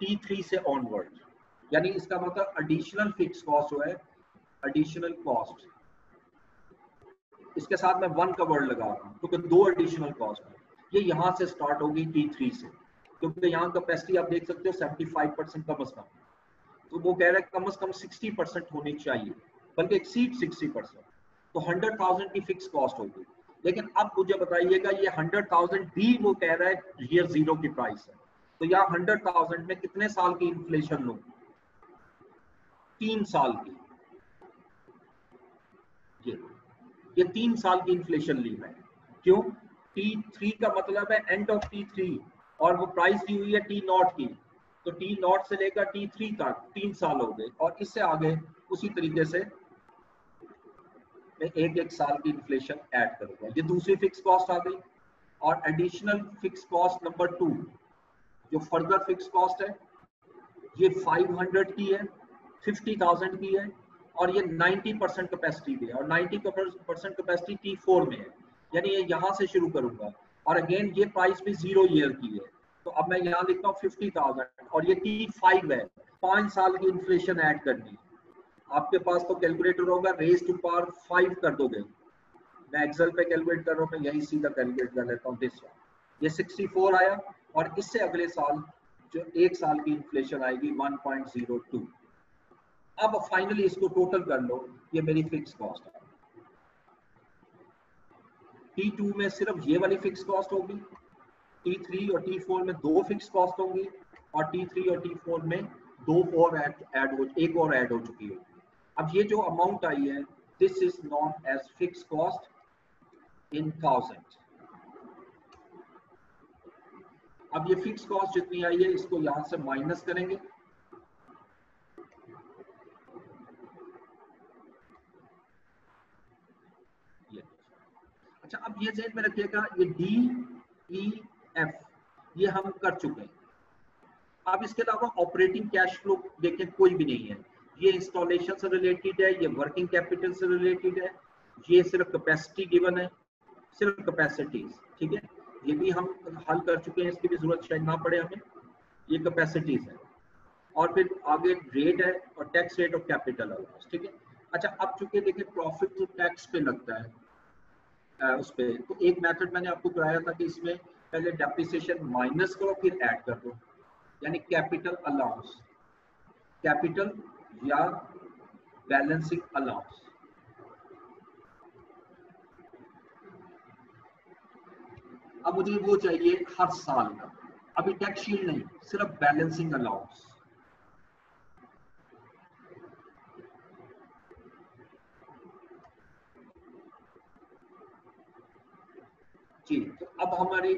T3 से ऑनवर्ड। यानी इसका मतलब एडिशनल फिक्स कॉस्ट जो है, एडिशनल कॉस्ट, इसके साथ मैं वन का वर्ड लगा रहा हूं क्योंकि दो एडिशनल कॉस्ट है, ये यहां से स्टार्ट होगी T3 से, क्योंकि यहाँ कैपेसिटी आप देख सकते हो 75% कम से कम, तो वो कह रहा है कम से कम 60% होनी चाहिए, बल्कि एक्सीड 60%, तो 100,000 की फिक्स कॉस्ट होगी। लेकिन अब मुझे बताइएगा ये 100,000 भी वो कह रहा है ईयर जीरो की प्राइस है, तो यहाँ 100,000 में कितने साल की इन्फ्लेशन लूं? 3 साल की। ये 3 साल की इन्फ्लेशन ली है। क्यों? T3 का मतलब है एंड ऑफ T3, और वो प्राइस दी हुई है T0 की, तो T0 से लेकर T3 तक 3 साल हो गए, और इससे आगे उसी तरीके से मैं एक साल की इन्फ्लेशन ऐड करूंगा। ये दूसरी फिक्स कॉस्ट आ गई। और एडिशनल फिक्स कॉस्ट नंबर 2 जो फर्दर फिक्स कॉस्ट है, ये 500 की है, 50,000 की है, और ये 90% कैपेसिटी भी है, और 90% कैपेसिटी T4 में है, यानी ये यहाँ से शुरू करूंगा। और अगेन ये प्राइस भी 0 ईयर की है, तो अब मैं यहाँ लिखता हूँ 50,000, और ये T5 है, 5 साल की इन्फ्लेशन ऐड करनी। आपके पास तो कैलकुलेटर होगा, रेज टू पावर 5 कर दोगे। मैं एक्सेल पे कैलकुलेट कर रहा हूँ, मैं यही सीधा कैलकुलेट कर लेता हूँ। दिस ये 64 आया, और इससे अगले साल जो 1 साल की इन्फ्लेशन आएगी 1.02। अब फाइनली इसको टोटल कर लो, ये मेरी फिक्स कॉस्ट है। T2 में सिर्फ ये वाली फिक्स कॉस्ट होगी, T3 और T4 में 2 फिक्स कॉस्ट होंगी, और T3 और T4 में एक और ऐड हो चुकी होगी। अब ये जो अमाउंट आई है, this is known as fix cost in 1000। अब ये फिक्स कॉस्ट जितनी आई है इसको यहां से माइनस करेंगे, अच्छा अब ये जेड में रखिएगा, ये DEF ये हम कर चुके हैं। अब इसके अलावा ऑपरेटिंग कैश फ्लो देखें कोई भी नहीं है, ये इंस्टॉलेशन से रिलेटेड है, ये वर्किंग कैपिटल से रिलेटेड है, ये सिर्फ कैपेसिटी गिवन है, सिर्फ कैपेसिटीज, ठीक है, ये भी हम हल कर चुके हैं, इसकी भी जरूरत शायद ना पड़े हमें, ये कैपेसिटीज है। और फिर आगे रेट है और tax rate of capital allowance, ठीक है। अच्छा अब चूंकि देखिए प्रॉफिट तो टैक्स पे लगता है उस पे, तो एक मेथड मैंने आपको कराया था कि इसमें पहले डेप्रिसिएशन माइनस करो फिर ऐड कर दो, यानी कैपिटल अलाउंस, कैपिटल या बैलेंसिंग अलाउंस। अब मुझे वो चाहिए हर साल का, अभी टैक्स शील्ड नहीं, सिर्फ बैलेंसिंग अलाउंस। जी, तो अब हमारी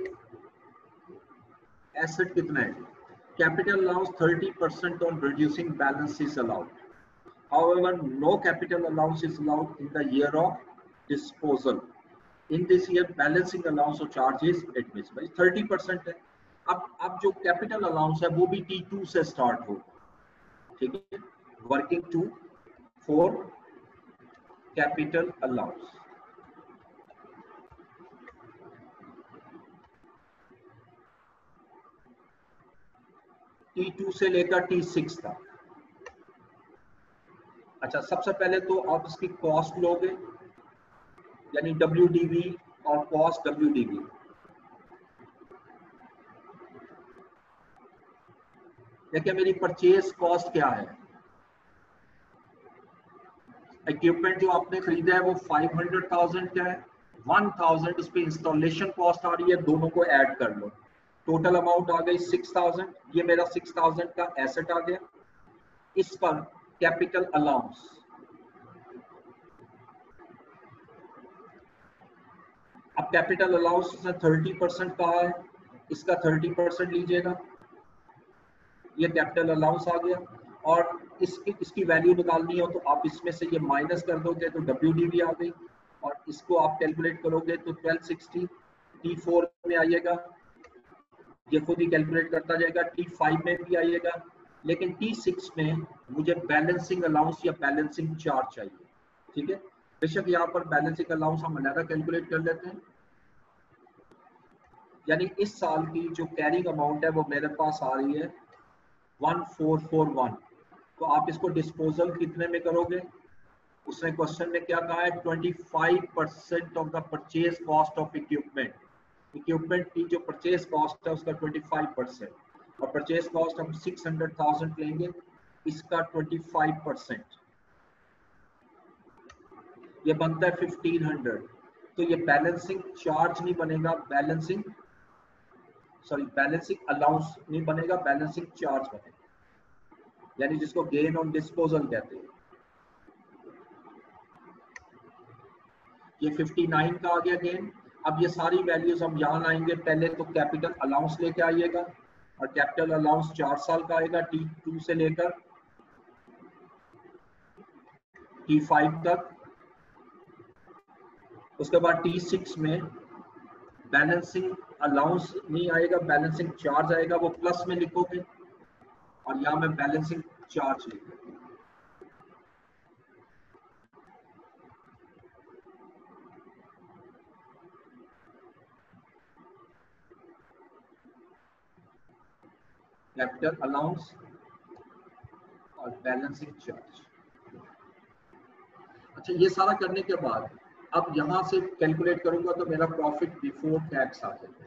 एसेट कितना है? Capital allowance 30% on reducing balance is allowed. However, no capital allowance is allowed in the year of disposal. In this year, balancing allowance or charge is admissible. 30% है। अब जो कैपिटल अलाउंस है वो भी T2 से start होगा, ठीक है, working two for capital allowance. T2 से लेकर T6 तक। अच्छा सबसे पहले तो आप इसकी कॉस्ट लोगे, यानी WDV और कॉस्ट WDV। देखिए मेरी परचेज कॉस्ट क्या है, इक्विपमेंट जो आपने खरीदा है वो 500,000 का है, 1,000 उस पे इंस्टॉलेशन कॉस्ट आ रही है, दोनों को ऐड कर लो, टोटल अमाउंट आ गई 6,000। ये मेरा 6,000 का एसेट आ गया। इस पर कैपिटल अलाउंस, अब कैपिटल अलाउंस ने 30% कहा है, इसका 30% लीजिएगा, ये कैपिटल अलाउंस आ गया। और इसकी वैल्यू निकालनी हो तो आप इसमें से ये माइनस कर दोगे तो WDV आ गई, और इसको आप कैलकुलेट करोगे तो 1260 T4 में आइएगा, ये खुद ही कैलकुलेट करता जाएगा, T5 में भी आइएगा, लेकिन T6 में मुझे बैलेंसिंग अलाउंस या बैलेंसिंग चार्ज चाहिए, ठीक है। बेशक यहाँ पर बैलेंसिंग अलाउंस हम अलग कैलकुलेट कर लेते हैं। यानी इस साल की जो कैरिंग अमाउंट है वो मेरे पास आ रही है 1441। तो आप इसको डिस्पोजल कितने में करोगे? उसने क्वेश्चन में क्या कहा है, 25% of the purchase cost of equipment. Equipment की जो परचेज कॉस्ट है उसका 25%, और परचेज कॉस्ट हम 600,000 लेंगे, इसका 25%, ये बनता है 1500। तो ये बैलेंसिंग चार्ज नहीं बनेगा, बैलेंसिंग अलाउंस नहीं बनेगा, बैलेंसिंग चार्ज बनेगा, यानी जिसको गेन ऑन डिस्पोजल कहते हैं। ये 59 का आ गया गेन। अब ये सारी वैल्यूज हम यहाँ लाएंगे। पहले तो कैपिटल अलाउंस लेके आइएगा, और कैपिटल अलाउंस 4 साल का आएगा, T2 से लेकर T5 तक। उसके बाद T6 में बैलेंसिंग अलाउंस नहीं आएगा, बैलेंसिंग चार्ज आएगा, वो प्लस में लिखोगे, और यहाँ में बैलेंसिंग चार्ज लिखोगे। कैपिटल अलाउंस और बैलेंसिंग चार्ज। अच्छा, ये सारा करने के बाद अब यहां से कैलकुलेट करूंगा तो मेरा प्रॉफिट बिफोर टैक्स आ जाएगा।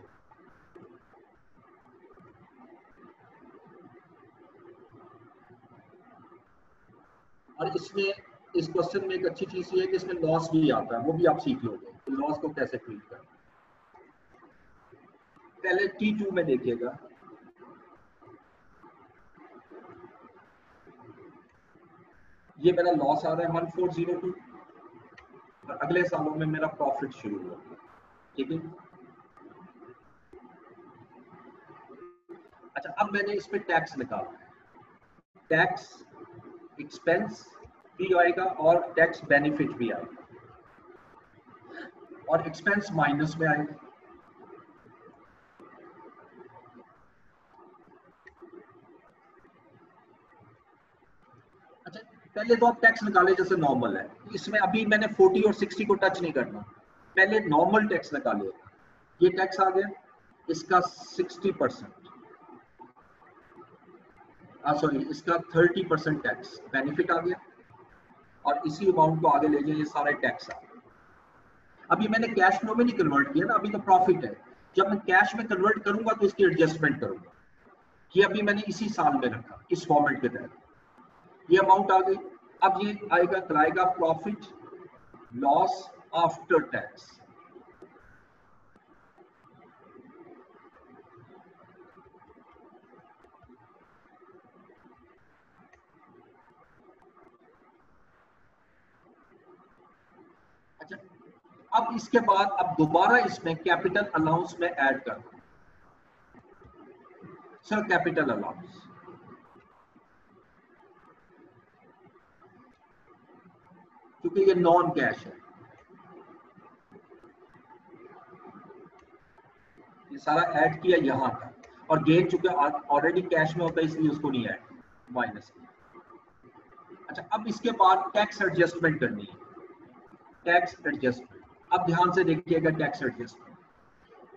और इसमें इस क्वेश्चन में एक अच्छी चीज ये है कि इसमें लॉस भी आता है, वो भी आप सीख लोगे कि लॉस को कैसे ट्रीट करना। पहले T2 में देखिएगा, ये मेरा लॉस आ रहा है 1402, और अगले सालों में मेरा प्रॉफिट शुरू होगा। ठीक है। अच्छा, अब मैंने इस पे टैक्स निकाला है, टैक्स एक्सपेंस भी आएगा और टैक्स बेनिफिट भी आएगा, और एक्सपेंस माइनस में आएगा। अच्छा, पहले तो आप टैक्स निकाले जैसे नॉर्मल है, इसमें अभी मैंने 40 और 60 को टच नहीं करना, पहले नॉर्मल टैक्स निकाले। ये टैक्स आ गया, इसका 60%, सॉरी इसका 30% टैक्स बेनिफिट आ गया, और इसी अमाउंट को आगे ले जाए, ये सारे टैक्स आ गए। अभी मैंने कैश फ्लो में नहीं कन्वर्ट किया ना, अभी तो प्रॉफिट है। जब मैं कैश में कन्वर्ट करूंगा तो इसकी एडजस्टमेंट करूंगा। ये अभी मैंने इसी साल में रखा, इस फॉर्मेट के तहत ये अमाउंट आ गई। अब ये आएगा, कराएगा प्रॉफिट लॉस आफ्टर टैक्स। अच्छा, अब इसके बाद अब दोबारा इसमें कैपिटल अलाउंस में ऐड कर सर, कैपिटल अलाउंस क्योंकि ये नॉन कैश है, ये सारा ऐड किया यहां का, और गेन चूंकि ऑलरेडी कैश में होता है इसलिए उसको नहीं ऐड, माइनस किया। अच्छा, अब इसके बाद टैक्स एडजस्टमेंट करनी है, टैक्स एडजस्टमेंट। अब ध्यान से देखिएगा टैक्स एडजस्टमेंट।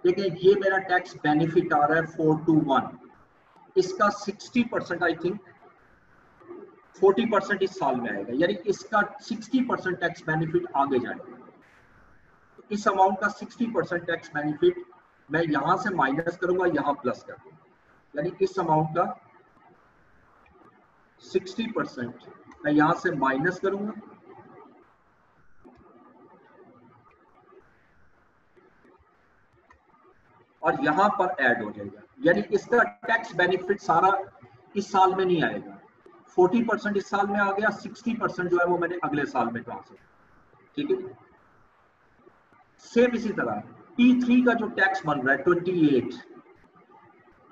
देखिए, ये मेरा टैक्स बेनिफिट आ रहा है 421, इसका 60% आई थिंक 40% इस साल में आएगा, यानी इसका 60% टैक्स बेनिफिट आगे जाएगा। तो इस अमाउंट का 60% टैक्स बेनिफिट मैं यहां से माइनस करूंगा, यहां प्लस कर दूंगा, यानी इस अमाउंट का 60% मैं यहां से माइनस करूंगा, और यहां पर ऐड हो जाएगा, यानी इसका टैक्स बेनिफिट सारा इस साल में नहीं आएगा। 40% इस साल में आ गया, 60% जो है वो मैंने अगले साल में ट्रांसफर। ठीक है। सेम इसी तरह T3 का जो टैक्स बन रहा है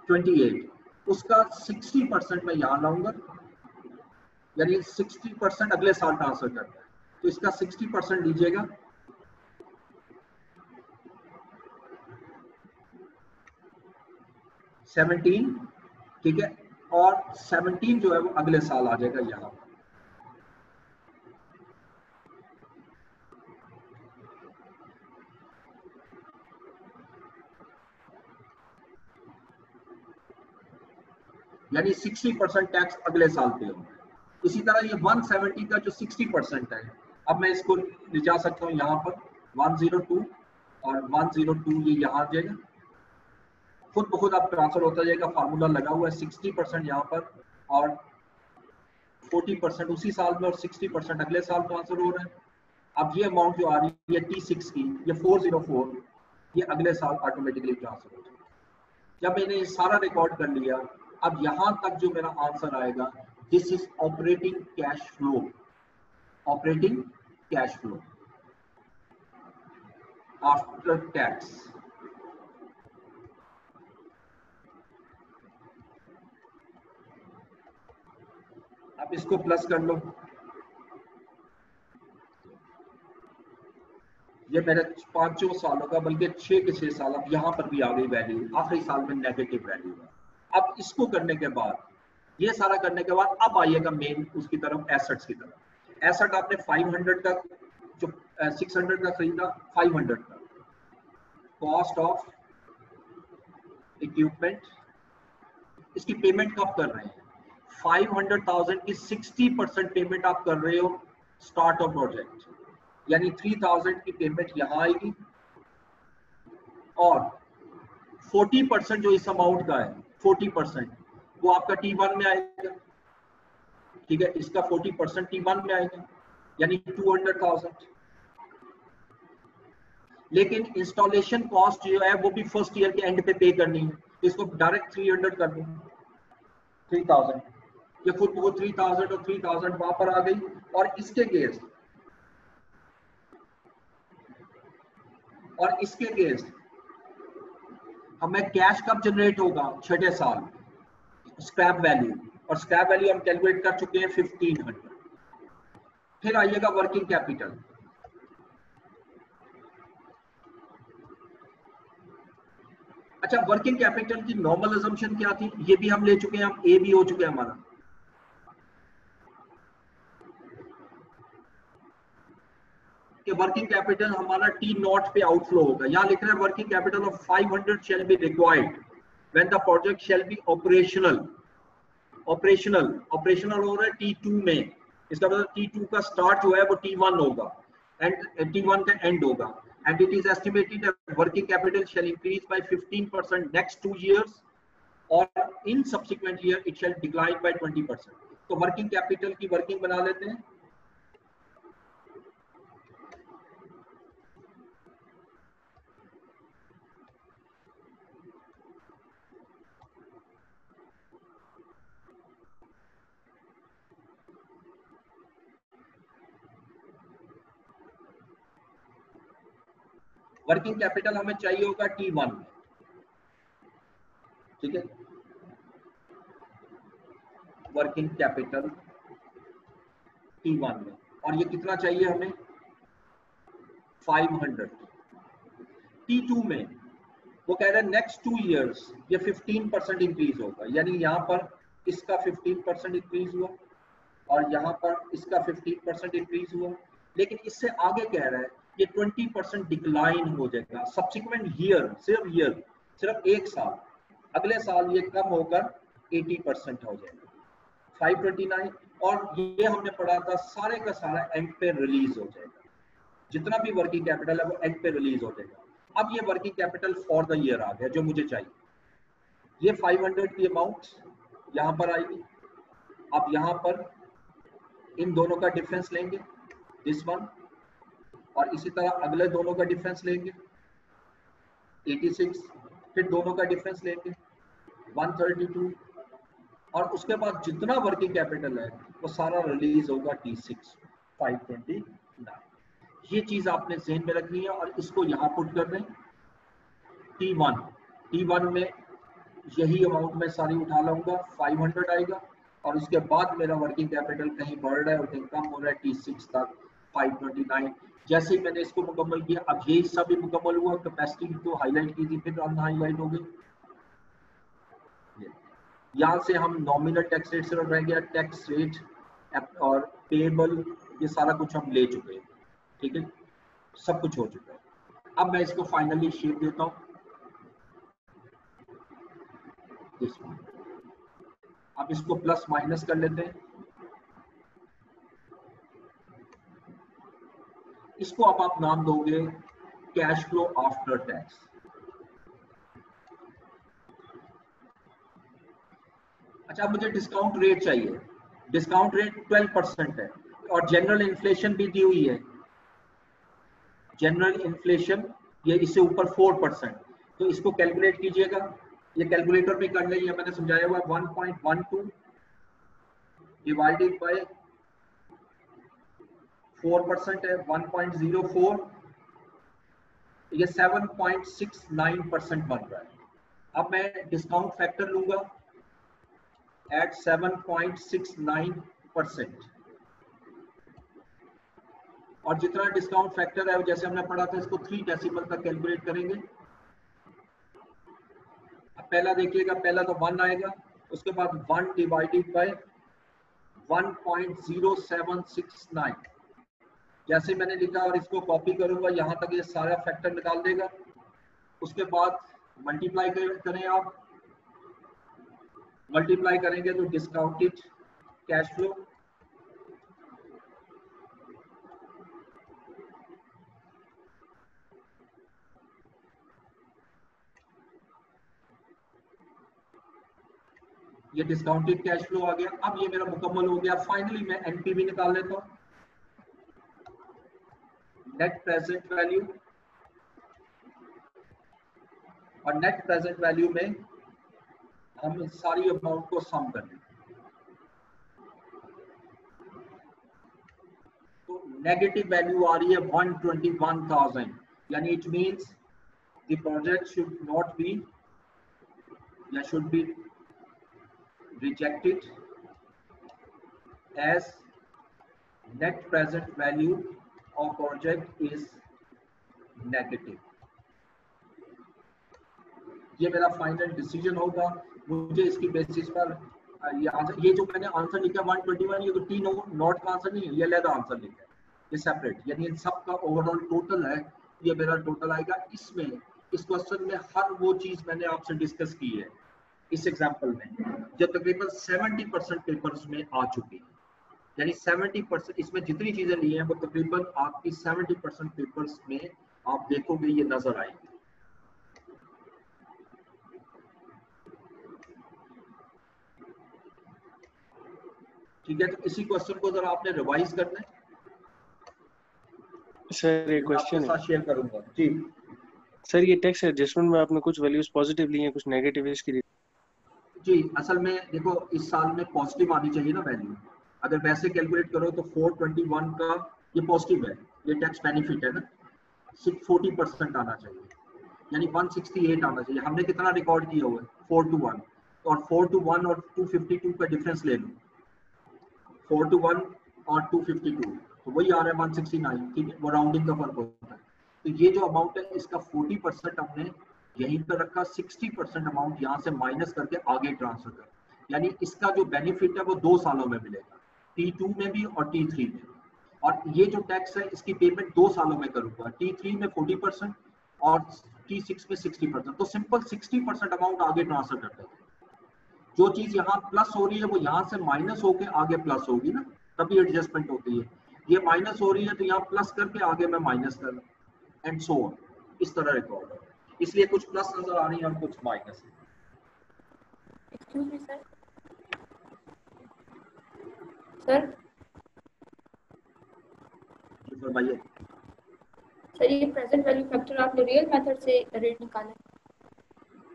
28, उसका 60% मैं यहां लाऊंगा, यानी 60% अगले साल ट्रांसफर करना है, तो इसका 60% लीजिएगा, $17, ठीक है, और 17 जो है वो अगले साल आ जाएगा यहाँ। यानी 60% टैक्स अगले साल पे होगा। इसी तरह ये 170 का जो 60% है, अब मैं इसको ले जा सकता हूँ यहाँ पर 102 और 102 ये यहाँ आ जाएगा, खुद ब खुद अब ट्रांसफर होता जाएगा, फार्मूला लगा हुआ है। 60% यहाँ पर और 40% उसी साल में और 60% अगले साल ट्रांसफर हो रहा है। अब ये अमाउंट जो आ रही है T6 की, ये 404, ये अगले साल ऑटोमेटिकली ट्रांसफर हो जाएगा। जब मैंने ये सारा रिकॉर्ड कर लिया, अब यहां तक जो मेरा आंसर आएगा, this is operating cash flow, operating cash flow after tax. अब इसको प्लस कर लो, ये मेरे 5 सालों का, बल्कि 6 के 6 साल, अब यहाँ पर भी आ गई वैल्यू, आखिरी साल में नेगेटिव वैल्यू है। अब इसको करने के बाद, ये सारा करने के बाद अब आइएगा मेन उसकी तरफ, एसेट्स की तरफ। एसेट आपने 500 का, जो 600 का खरीदा, 500 का कॉस्ट ऑफ इक्विपमेंट, इसकी पेमेंट कब कर रहे हैं? 500,000 की 60% पेमेंट आप कर रहे हो स्टार्ट ऑफ प्रोजेक्ट, यानी 3000 की पेमेंट यहां आएगी और 40% जो इस अमाउंट का है, 40% वो आपका T1 में आएगा, ठीक है, इसका 40% T1 में आएगा, यानी 200,000। लेकिन इंस्टॉलेशन कॉस्ट जो है वो भी फर्स्ट ईयर के एंड पे पे करनी है, इसको डायरेक्ट 300 कर दूं, 3000, ये खुद वो 3000 और 3000 वहां पर आ गई। और इसके अगेंस्ट हमें कैश कब जनरेट होगा? 6ठे साल, स्क्रैप वैल्यू, और स्क्रैप वैल्यू हम कैलकुलेट कर चुके हैं 1500। फिर आइएगा वर्किंग कैपिटल। अच्छा, वर्किंग कैपिटल की नॉर्मल अजम्पशन क्या थी? ये भी हम ले चुके हैं, हम ए भी हो चुके हैं हमारा। कि वर्किंग कैपिटल हमारा T0 पे आउटफ्लो होगा। यहाँ लिख रहे हैं working capital of 500 shall be required when the project shall be operational. Operational हो रहा है T2 में, इसका मतलब T2 का स्टार्ट जो है वो T1 होगा एंड T1 का एंड होगा। And it is estimated that working capital shall increase by 15% next 2 years, or in subsequent year it shall decline by 20%. तो वर्किंग कैपिटल की वर्किंग बना लेते हैं। वर्किंग कैपिटल हमें चाहिए होगा T1 में, ठीक है, वर्किंग कैपिटल T1 में, और ये कितना चाहिए हमें? 500। T2 में वो कह रहे हैं नेक्स्ट 2 इयर्स ये 15% इंक्रीज होगा, यानी यहाँ पर इसका 15% इंक्रीज हुआ और यहाँ पर इसका 15% इंक्रीज हुआ, लेकिन इससे आगे कह रहा है ये 20% डिक्लाइन हो जाएगा सब्सिक्वेंट ईयर, सिर्फ एक साल, अगले साल ये कम होकर 80% हो जाएगा 529। और ये हमने पढ़ा था सारे का सारा एंड पे रिलीज हो जाएगा, जितना भी वर्किंग कैपिटल है वो एंड पे रिलीज हो जाएगा। अब ये working capital for the year आ गया जो मुझे चाहिए। ये 500 की अमाउंट यहाँ पर आएगी। अब यहाँ पर इन दोनों का डिफरेंस लेंगे, दिस वन, और इसी तरह अगले दोनों का डिफरेंस लेंगे 86, फिर दोनों का डिफरेंस लेंगे 132, और उसके बाद जितना वर्किंग कैपिटल है वो सारा रिलीज होगा T6 529। ये चीज आपने ज़हन में रखनी है और इसको यहाँ पुट कर दें। T1 में यही अमाउंट मैं सारी उठा लाऊंगा, 500 आएगा, और उसके बाद मेरा वर्किंग कैपिटल कहीं बढ़ रहा है और कहीं कम हो रहा है T6 तक 529। जैसे ही मैंने इसको मुकम्मल किया, अब ये हिस्सा भी मुकम्मल हुआ, कैपेसिटी तो हाईलाइट की थी फिर अनहाईलाइट हो गई। यहाँ से हम नॉमिनल टैक्स रेट सिर्फ रह गया, टैक्स रेट और पेएबल ये सारा कुछ हम ले चुके हैं, ठीक है, सब कुछ हो चुका है। अब मैं इसको फाइनली शेप देता हूँ, आप इसको प्लस माइनस कर लेते हैं। इसको अब आप नाम दोगे कैश फ्लो आफ्टर टैक्स। अच्छा, मुझे डिस्काउंट रेट चाहिए। डिस्काउंट रेट 12% है और जनरल इन्फ्लेशन भी दी हुई है। जनरल इन्फ्लेशन ये इससे ऊपर 4%। तो इसको कैलकुलेट कीजिएगा, ये कैलकुलेटर पे कर लेंगे, मैंने समझाया हुआ 1.12 डिवाइडेड बाय 4% है 1.04, ये 7.69% बन रहा है। अब मैं डिस्काउंट फैक्टर लूंगा एट 7.69%, और जितना डिस्काउंट फैक्टर है जैसे हमने पढ़ा था इसको 3 डेसिमल तक कैलकुलेट करेंगे। अब पहला देखिएगा, पहला तो 1 आएगा, उसके बाद 1 डिवाइडेड बाय 1.0769 जैसे मैंने लिखा, और इसको कॉपी करूंगा यहाँ तक, ये सारा फैक्टर निकाल देगा। उसके बाद मल्टीप्लाई करें, आप मल्टीप्लाई करेंगे तो डिस्काउंटेड कैश फ्लो ये डिस्काउंटेड कैश फ्लो आ गया। अब ये मेरा मुकम्मल हो गया। फाइनली मैं एनपीवी निकाल लेता हूं, नेट प्रेजेंट वैल्यू, और नेट प्रेजेंट वैल्यू में हम इस सारी अमाउंट को सम कर लेंगे। तो नेगेटिव वैल्यू आ रही है 121,000, यानी it means the project should not be या should be rejected as net present value of project is negative। ये मेरा फाइनल डिसीजन होगा। मुझे इसकी बेसिस पर ये जो मैंने आंसर लिखा 121, ये तो टी नॉट का आंसर नहीं है, ये अलग आंसर लिखा है, ये सेपरेट, यानी इन सब का ओवरऑल टोटल है, ये मेरा टोटल आएगा। इसमें इस क्वेश्चन में हर वो चीज मैंने आपसे डिस्कस की है इस एग्जांपल में, जो तकरीबन 70% पेपर्स में आ चुकी है, यानी 70% इसमें जितनी चीजें ली हैं वो तकरीबन आपकी 70% पेपर्स में आप देखोगे ये नजर आएगी। ठीक है, तो इसी क्वेश्चन को जरा आपने रिवाइज करना है।
सर ये क्वेश्चन है,
शेयर करूंगा जी।
सर ये टैक्स एडजस्टमेंट में आपने कुछ वैल्यूज पॉजिटिव ली हैं, कुछ नेगेटिव, इसकी
जी असल में देखो इस साल में पॉजिटिव आनी चाहिए ना वैल्यू। अगर वैसे कैलकुलेट करो तो 421 का ये पॉजिटिव है, ये टैक्स बेनिफिट है ना, 40% आना चाहिए, यानी 168 आना चाहिए। हमने कितना रिकॉर्ड किया हुआ है 421, और 421 और 252 का डिफरेंस ले लो, 421 और 252 तो वही आ रहा है 169। ठीक है, वो राउंडिंग का फर्क होता है। तो ये जो अमाउंट है इसका 40% हमने यहीं पर रखा, 60% अमाउंट यहाँ से माइनस करके आगे ट्रांसफर कर, यानी इसका जो बेनिफिट है वो 2 सालों में मिलेगा, T2 में भी और T3 में। और ये जो टैक्स है इसकी पेमेंट 2 सालों में करूंगा, T3 में 40% और T6 में 60%। तो सिंपल 60% अमाउंट आगे ट्रांसफर करते हैं। जो चीज यहाँ प्लस हो रही है वो यहाँ से माइनस होके आगे प्लस होगी ना, तभी एडजस्टमेंट होती है। ये माइनस हो रही है तो यहाँ प्लस करके आगे मैं माइनस कर, एंड सो ऑन, इस तरह रिकॉर्ड है। इसलिए कुछ प्लस नजर आ रही है और कुछ minus.
Excuse me sir, sir
फरमाइए।
सर ये प्रेजेंट वैल्यू फैक्टर आपने रियल मेथड से रेट निकाला?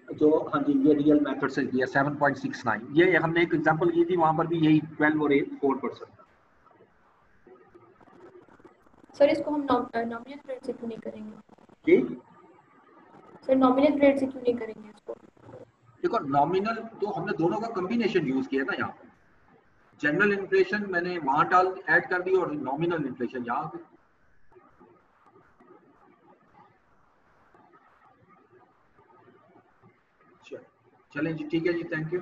जो हाँ जी, ये रियल मेथड से किया 7.69। ये हमने एक एग्जांपल की थी, वहां पर भी यही 12 और 4%।
सर इसको हम नॉमिनल रेट से क्यों नहीं करेंगे?
जी
सर नॉमिनल रेट से क्यों नहीं करेंगे इसको?
देखो नॉमिनल तो हमने दोनों का कॉम्बिनेशन यूज किया था, यहाँ पर जनरल इन्फ्लेशन मैंने वहां ऐड कर दी और नॉमिनल इन्फ्लेशन यहाँ पे। चलें जी, ठीक है जी, थैंक यू।